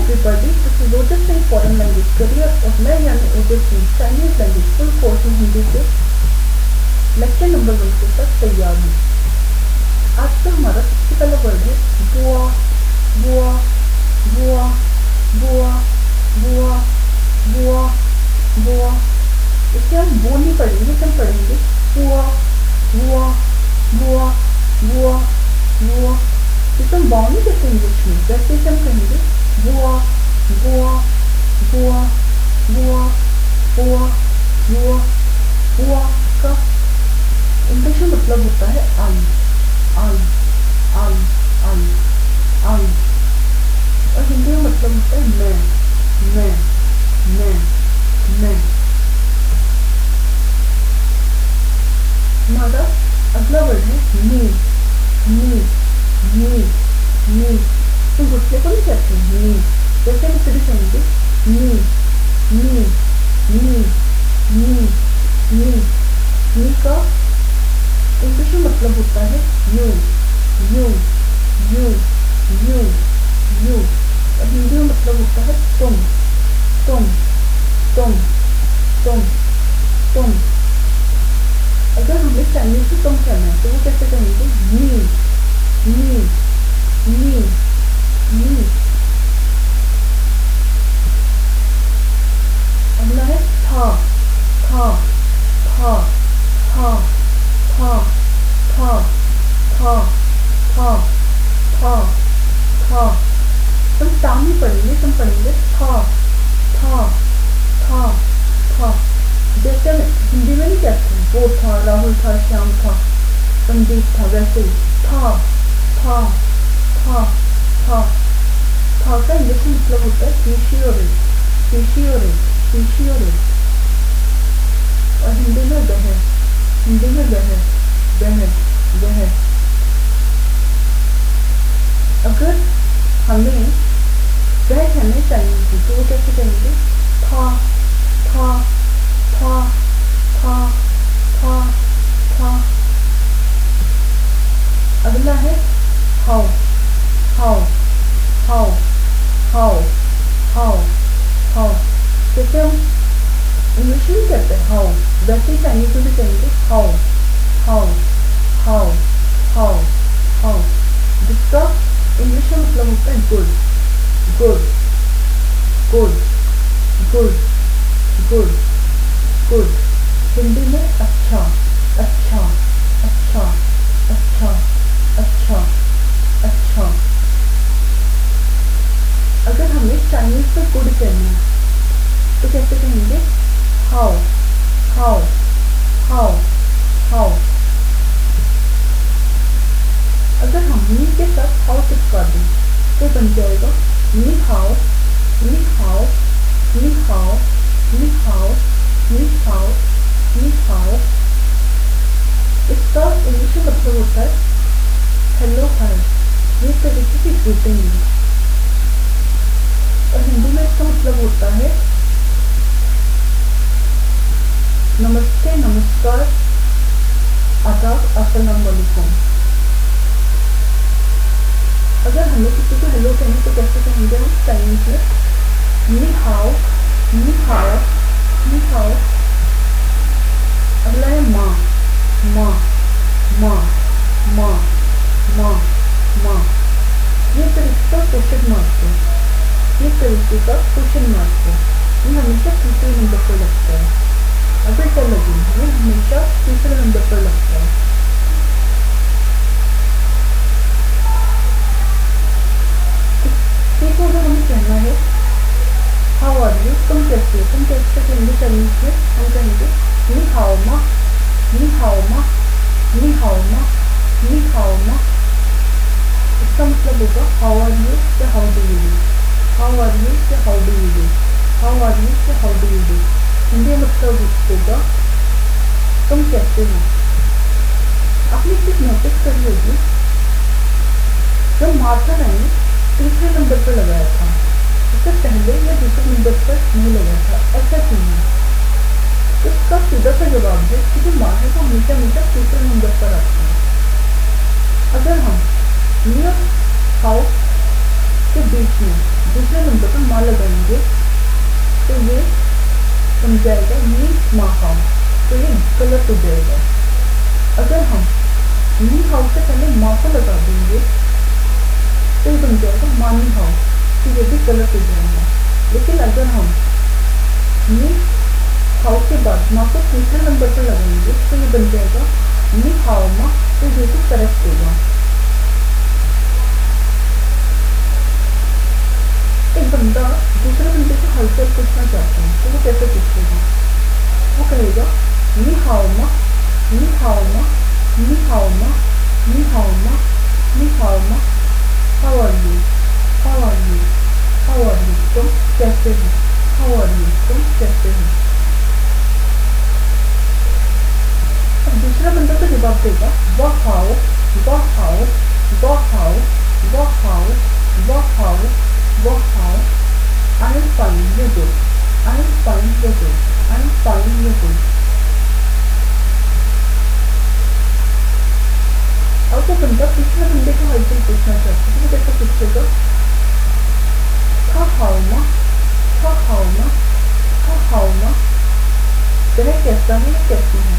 everybody, this is Ojas Singh foreign language career और मैं यानी Ojas Singh Chinese language full course में हिंदी के लेक्चर नंबर 1 के साथ तैयार हूँ। आज का हमारा सबसे पहला वर्ड है बुआ बुआ बुआ बुआ बुआ बुआ बुआ। इसे हम वो नहीं पढ़ेंगे, हम पढ़ेंगे बुआ बुआ बुआ बुआ बुआ। इसे हम बाउ नहीं कहते इंग्लिश में, वैसे हम कहेंगे बुआ बुआ बुआ बुआ बुआ बुआ। बुआ का इंग्लिश में मतलब होता है आई आई आई आई आई, और हिंदी में मतलब होता है मैं मैं मैं मैं। हमारा अगला वर्ड है नी नी नी नी। तुम घुटने को नहीं कहते नी, जैसे हम फिर कहेंगे नी नी नी नी नी। नी का इंग्लिश में मतलब होता है you you you you you, और हिंदी में मतलब होता है तुम तुम तुम तुम तुम। अगर हमें चाइनीज में तुम कहना है तो वो कैसे कहेंगे नी नी नी नी। अगला है था था था था था था था था था था। हम टा नहीं पढ़ेंगे, हम पढ़ेंगे था था था था। जैसे हम हिंदी में नहीं कहते वो था, राहुल था, श्याम था, संदीप था, वैसे ही था था था था था का इंग्लिश में मतलब होता है xiexie xiexie xiexie। और हिंदी में वह, हिंदी में वह वह वह। अगर हमें वह कहना है चाइनीज की तो वो कैसे कहेंगे था था था था था था। अगला है how how how how how how. जैसे हम इंग्लिश में कहते हैं हाउ, वैसे ही चाइनीज में भी कहेंगे how how how how how, जिसका इंग्लिश में मतलब होता है good good good good good good. Hindi में अच्छा अच्छा अच्छा अच्छा अच्छा अच्छा। अगर हमें चाइनीज में गुड कहना है तो कैसे कहेंगे हाउ हाउ हाउ हाउ। अगर हम नी के साथ हाउ चिपका दें तो बन जाएगा नी हाउ नी हाउ नी हाउ नी हाउ नी हाउ नी हाउ। इसका इंग्लिश में मतलब होता है हेलो हाय, ये तरीके की ग्रीटिंग है। और हिंदी में इसका मतलब होता है नमस्ते नमस्कार आदाब अस्सलाम वालेकुम। अगर हमें किसी को हेलो कहें तो कैसे कहेंगे हम चाइनीज में नी हाउ नी हाउ नी हाउ। अगला है माँ माँ माँ माँ माँ माँ। ये तरीके का क्वेश्चन मार्क है, ये तरीके का क्वेश्चन मार्क है, ये हमेशा तीसरे नंबर पर लगता है। अगर क्या लगे ये हमेशा तीसरे नंबर पर लगता है। देखो अगर हमें कहना है हाउ आर यू, तुम कैसे हो, तुम कैसे कहेंगे चाइनीज में, हम कहेंगे नी हाओ मा नी हाओ मा नी हाओ मा नी हाओ मा। इसका मतलब होगा हाउ आर यू या how do you do, how are you या how do you do, how are you या how do you do. Hindi मतलब होगा तुम कैसे हो। आपने चीज नोटिस करी होगी, जब मार्कर ने तीसरे नंबर पर लगाया था उससे पहले या दूसरे नंबर पर नहीं लगाया था, ऐसा क्यों है? इसका सीधा सा जवाब है कि जो मार्कर को हमेशा हमेशा तीसरे नंबर पर आता है। अगर हम नियर हाउ के बीच में दूसरे नंबर पर माँ लगाएंगे तो ये बन जाएगा नी मा हाउ, तो ये गलत हो जाएगा। अगर हम नी हाउ से पहले माँ को लगा देंगे तो ये बन जाएगा मानी हाउ, तो ये भी गलत हो जाएगा। लेकिन अगर हम नी हाउ के बाद माँ को तीसरे नंबर पर लगाएंगे तो ये बन जाएगा नी हाउ मा, तो ये भी करेक्ट होगा। एक बंदा दूसरे बंदे से हालचाल पूछना चाहता है तो वो कैसे पूछेगा? वो कहेगा नी हाउ मा, नी हाउ मा, नी हाउ मा, नी हाउ मा, नी हाउ मा, how are you, how are you, how are you, तुम कैसे हो, हाउ आर यू, तुम कैसे हो। अब दूसरा बंदा तो जवाब देगा वाह हाउ, वाह हाउ, वाह हाउ, वाह हाउ, वाह हाउ, वाह how, I am fine, you good, I am fine, you good, I am fine, you good. अब वो बंदा तीसरे बंदे को हालचाल पूछना चाहता है तो वो कैसे पूछेगा? था हाउ मा, था हाउ मा, था हाउ मा, वह कैसा है या कैसी है।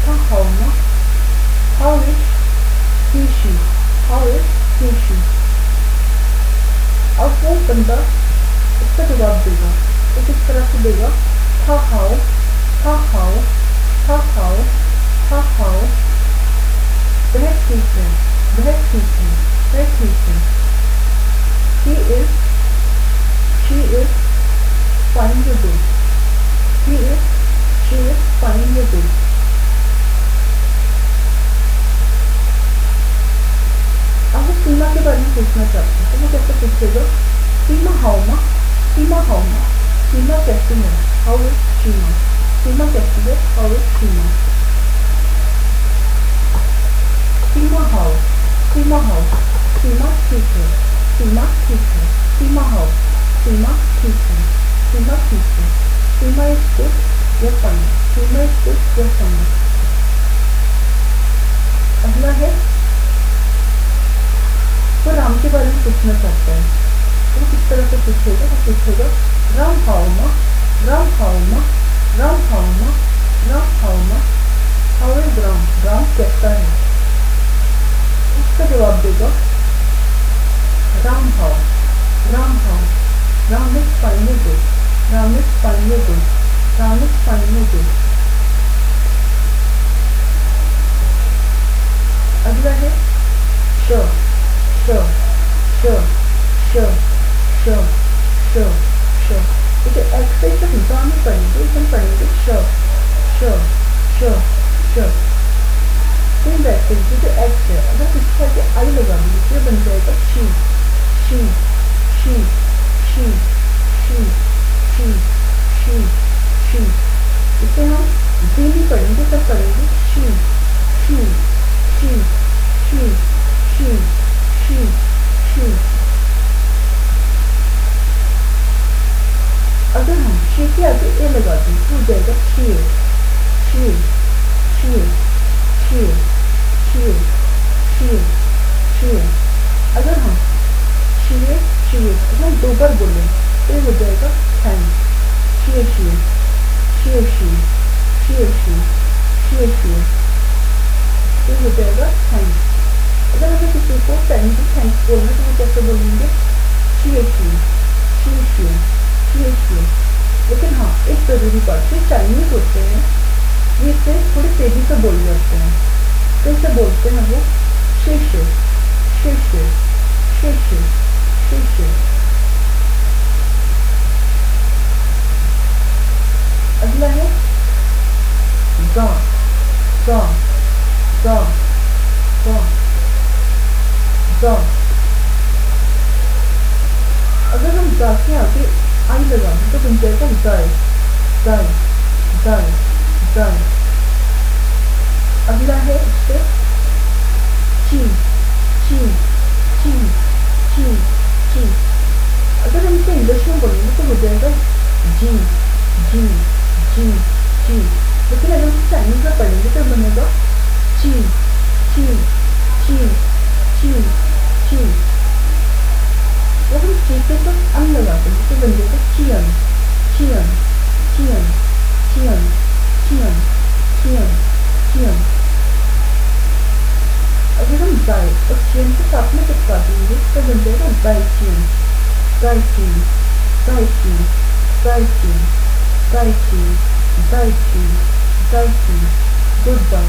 था हाउ मा, how is he she, how is he she. अब वो बंदा उसका जवाब देगा तो किस तरह से देगा? था हाउ, था हाउ, था हाउ, था हाउ, वह ठीक है, वह ठीक है, वह ठीक है। She is fine, you good, she is fine, you good. अब वो सीमा के बारे में पूछना चाहते हैं तो वो कैसे पूछेगा? सीमा हाउ मा, सीमा हाउ मा, सीमा कैसी है, हाउ इज सीमा, सीमा कैसी है, हाउ इज सीमा। सीमा हाउ, सीमा हाउ, सीमा ठीक है, सीमा ठीक है, सीमा हाउ, सीमा ठीक है, सीमा ठीक है, सीमा इज गुड या फाइन, सीमा इज गुड या फाइन। अगला है वो राम के बारे में पूछना चाहता है तो किस तरह से पूछेगा? वो पूछेगा राम हाउ मा, राम हाउ मा, राम हाउ मा, राम हाउ मा, हाउ इज राम, राम कैसा है। उसका जवाब देगा Ram how, Ram how, Ram is fine, you good, Ram is fine, you good, Ram is fine, you good. अगला है श, श, श, श, श, श, श। देखिए एक्स से जब गा में पढ़ेंगे हम पढ़ेंगे श, श, श, श। सेम वैसे ही जो एक्स है अगर इसके आगे आई लगा देंगे तो बन जाएगा she, she, she, she, she, she, she, she. इसे हम जी नहीं पढ़ेंगे तब पढ़ेंगे she, she, she, she, she, she, she. अगर हम शी के आगे ए लगा दें तो हो जाएगा she, she, she, she, she, she, she. अगर हम शी, शी अगर हम दो बार बोलें तो हो जाएगा thank, she, she, she, she, she, she, she, she, तो हो जाएगा थैंक। अगर हमें किसी को थैंक्स बोलना तो वो कैसे बोलेंगे? She, she, she, she, she, she. लेकिन हाँ एक जरूरी बात है, चाइनीज होते हैं ये इसे थोड़ी तेजी से बोल जाते हैं तो इसे बोलते हैं वो शीशे, शीशे, शीशे, शीशे। अगला है गा, गा, गा, गा, गा। अगर हम गा के आगे आई लगा तो बन जाएगा गाय, गाय, गाय, गाय। अगला है इससे ची, ची, ची, ची, ची। अगर हम इसे इंग्लिश में बोलेंगे तो हो जाएगा जी, जी, जी, जी। लेकिन अगर हम चाइनीज में पढ़ेंगे तो बनेगा ची, ची, ची, ची, ची। वो हम ची के साथ अन लगाते हैं, तो बन जाएगा चियन, चियन, चियन, चियन, चियन, चियन, चियन। अगर हम जाए और चियन के साथ में चिपका देंगे तो बन जाएगा जाइचियन, जाइचियन, जाइचियन, जाइचियन, जाइचियन, जाइचियन, जाइचियन। Good bye,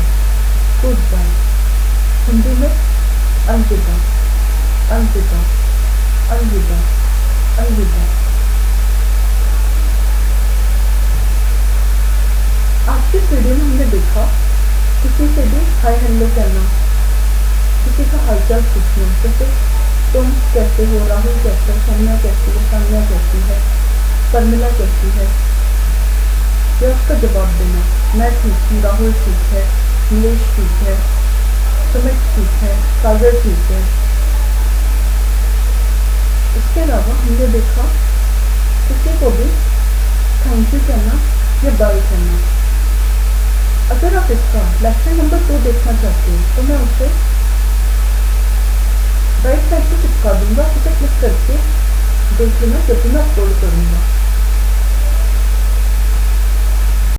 good bye. Hindi में अलविदा, अलविदा, अलविदा, अलविदा। आज की इस वीडियो में हमने देखा किसी से भी हाय हेलो कहना, किसी का हालचाल पूछना, जैसे तुम कैसे हो, राहुल कैसे है, सोनिया कैसी है, सान्या कैसी है, शर्मिला कैसी है, या उसका जवाब देना, मैं ठीक हूँ, राहुल ठीक है, नीलेश ठीक है, सुमित ठीक है, सागर ठीक है। इसके अलावा हमने देखा किसी को भी थैंक यू कहना या बाय कहना। अगर आप इसका लेक्चर नंबर 2 देखना चाहते हो तो मैं उसे राइट साइड पे चिपका दूंगा, उसे क्लिक करके देख लेना जब भी मैं अपलोड करूँगा।